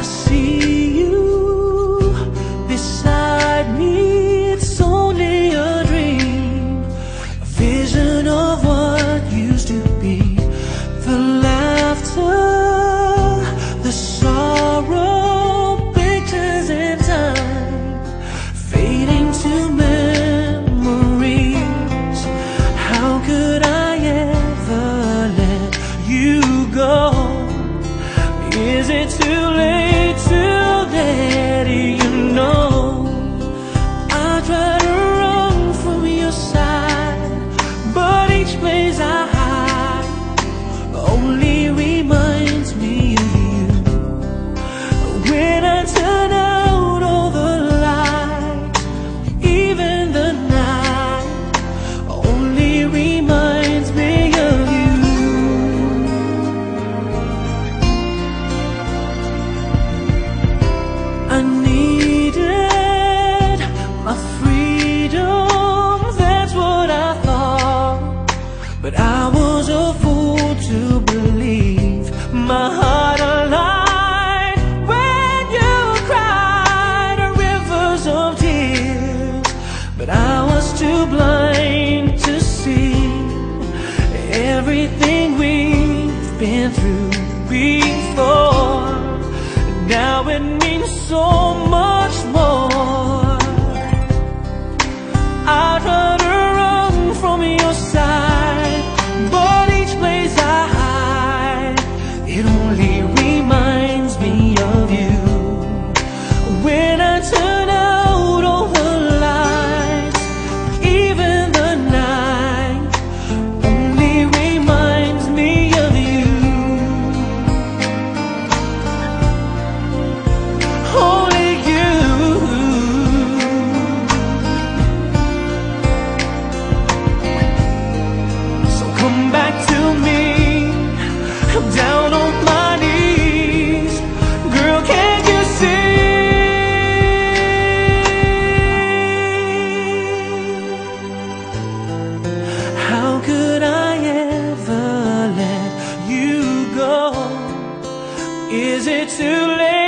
see you beside me. It's only a dream, a vision of what used to be. The laughter, the sorrow, pictures in time, fading to memories. How could I ever let you go? Is it too late to let you know? I try to run from your side, but each place I hide only reminds me of you. When I turn out all the lights, even the night only reminds me of you. I needed my freedom, that's what I thought, but I was a fool to believe my heart aligned when you cried rivers of tears. But I was too blind to see everything we've been through before. Now it means so much more. I try to run from your side, but each place I hide, it only reminds me of you. When I turn out all the lights, even the night only reminds me of you. Only you. So come back to me, I'm down on my knees. Girl, can't you see? How could I ever let you go? Is it too late?